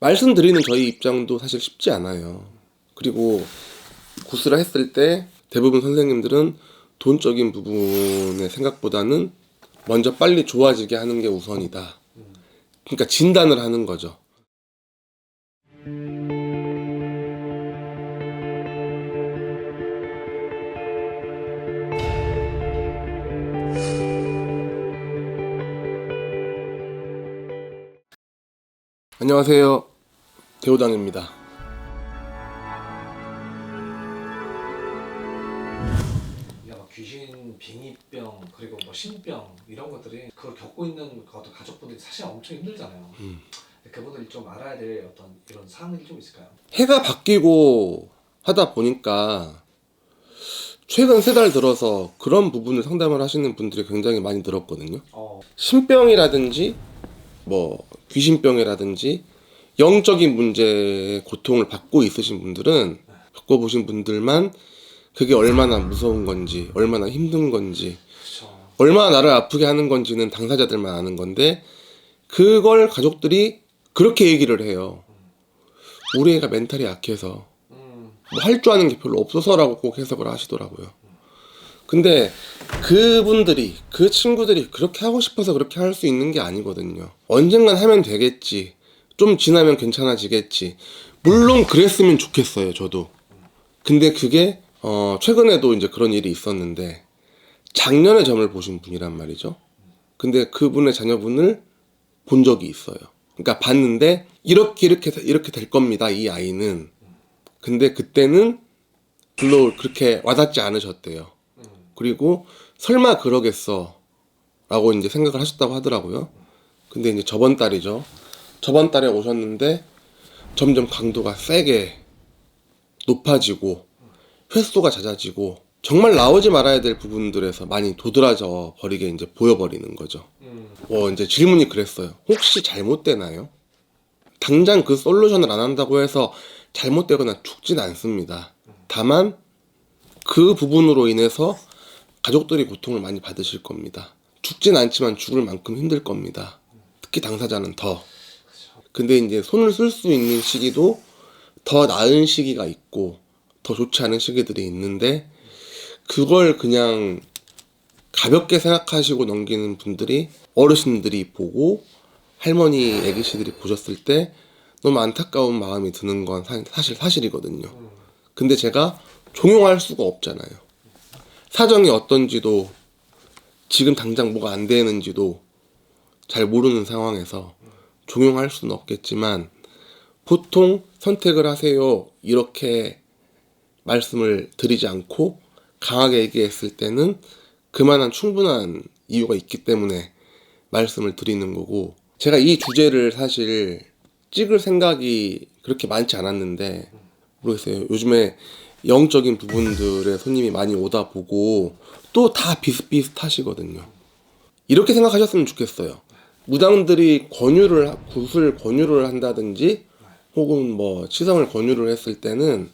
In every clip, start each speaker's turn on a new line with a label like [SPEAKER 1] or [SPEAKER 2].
[SPEAKER 1] 말씀드리는 저희 입장도 사실 쉽지 않아요. 그리고 구스라 했을 때 대부분 선생님들은 돈적인 부분의 생각보다는 먼저 빨리 좋아지게 하는 게 우선이다. 그러니까 진단을 하는 거죠. 안녕하세요. 대호당입니다.
[SPEAKER 2] 우리가 막 귀신, 빙의병, 그리고 뭐 신병 이런 것들이 그걸 겪고 있는 어떤 가족분들이 사실 엄청 힘들잖아요. 그분들이 좀 알아야 될 어떤 이런 사항들이 좀 있을까요?
[SPEAKER 1] 해가 바뀌고 하다 보니까 최근 3달 들어서 그런 부분을 상담을 하시는 분들이 굉장히 많이 늘었거든요. 신병이라든지 뭐 귀신병이라든지 영적인 문제의 고통을 받고 있으신 분들은, 겪어보신 분들만 그게 얼마나 무서운 건지, 얼마나 힘든 건지,
[SPEAKER 2] 그렇죠.
[SPEAKER 1] 얼마나 나를 아프게 하는 건지는 당사자들만 아는 건데, 그걸 가족들이 그렇게 얘기를 해요. 우리 애가 멘탈이 약해서 뭐 할 줄 아는 게 별로 없어서라고 꼭 해석을 하시더라고요. 근데 그분들이, 그 친구들이 그렇게 하고 싶어서 그렇게 할 수 있는 게 아니거든요. 언젠간 하면 되겠지, 좀 지나면 괜찮아지겠지, 물론 그랬으면 좋겠어요, 저도. 근데 그게 최근에도 이제 그런 일이 있었는데, 작년에 점을 보신 분이란 말이죠. 근데 그분의 자녀분을 본 적이 있어요. 그러니까 봤는데 이렇게 될 겁니다, 이 아이는. 근데 그때는 별로 그렇게 와닿지 않으셨대요. 그리고 설마 그러겠어 라고 이제 생각을 하셨다고 하더라고요. 근데 이제 저번 달이죠. 저번 달에 오셨는데 점점 강도가 세게 높아지고 횟수가 잦아지고, 정말 나오지 말아야 될 부분들에서 많이 도드라져 버리게 이제 보여버리는 거죠. 이제 질문이 그랬어요. 혹시 잘못되나요? 당장 그 솔루션을 안 한다고 해서 잘못되거나 죽진 않습니다. 다만 그 부분으로 인해서 가족들이 고통을 많이 받으실 겁니다. 죽진 않지만 죽을 만큼 힘들 겁니다. 특히 당사자는 더. 근데 이제 손을 쓸 수 있는 시기도 더 나은 시기가 있고 더 좋지 않은 시기들이 있는데, 그걸 그냥 가볍게 생각하시고 넘기는 분들이, 어르신들이 보고 할머니, 애기씨들이 보셨을 때 너무 안타까운 마음이 드는 건 사실이거든요. 근데 제가 종용할 수가 없잖아요. 사정이 어떤지도, 지금 당장 뭐가 안 되는지도 잘 모르는 상황에서 종용할 수는 없겠지만, 보통 선택을 하세요 이렇게 말씀을 드리지 않고 강하게 얘기했을 때는 그만한 충분한 이유가 있기 때문에 말씀을 드리는 거고, 제가 이 주제를 사실 찍을 생각이 그렇게 많지 않았는데, 모르겠어요. 요즘에 영적인 부분들의 손님이 많이 오다 보고 또 다 비슷비슷하시거든요. 이렇게 생각하셨으면 좋겠어요. 무당들이 굿을 권유를 한다든지 혹은 뭐 치성을 권유를 했을 때는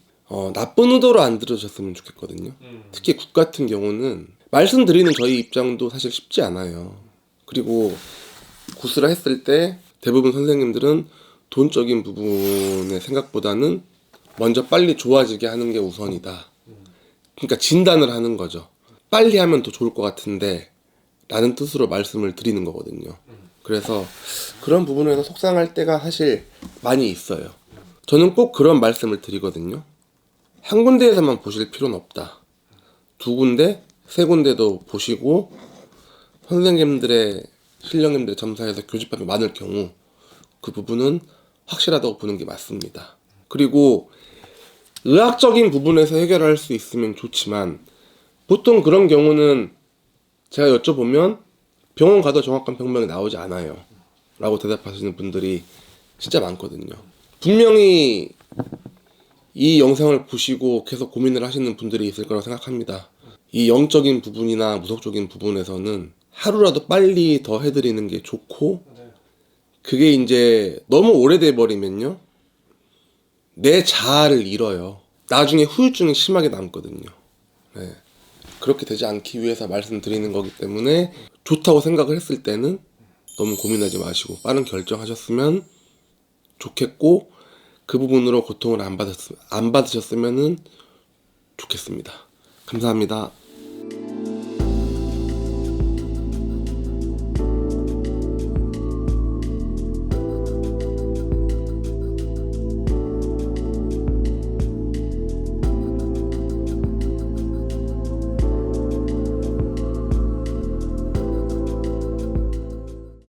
[SPEAKER 1] 나쁜 의도로 안 들으셨으면 좋겠거든요. 특히 굿 같은 경우는 말씀드리는 저희 입장도 사실 쉽지 않아요. 그리고 굿을 했을 때 대부분 선생님들은 돈적인 부분의 생각보다는 먼저 빨리 좋아지게 하는 게 우선이다. 그러니까 진단을 하는 거죠. 빨리 하면 더 좋을 것 같은데 라는 뜻으로 말씀을 드리는 거거든요. 그래서 그런 부분에서 속상할 때가 사실 많이 있어요. 저는 꼭 그런 말씀을 드리거든요. 한 군데에서만 보실 필요는 없다. 2군데, 3군데도 보시고 선생님들의, 신령님들의 점사에서 교집합이 많을 경우 그 부분은 확실하다고 보는 게 맞습니다. 그리고 의학적인 부분에서 해결할 수 있으면 좋지만, 보통 그런 경우는 제가 여쭤보면 병원 가도 정확한 병명이 나오지 않아요 라고 대답하시는 분들이 진짜 많거든요. 분명히 이 영상을 보시고 계속 고민을 하시는 분들이 있을 거라고 생각합니다. 이 영적인 부분이나 무속적인 부분에서는 하루라도 빨리 더 해드리는 게 좋고, 그게 이제 너무 오래돼 버리면요, 내 자아를 잃어요. 나중에 후유증이 심하게 남거든요. 네. 그렇게 되지 않기 위해서 말씀드리는 거기 때문에 좋다고 생각을 했을 때는 너무 고민하지 마시고 빠른 결정하셨으면 좋겠고 그 부분으로 고통을 안 받으셨으면 좋겠습니다. 감사합니다.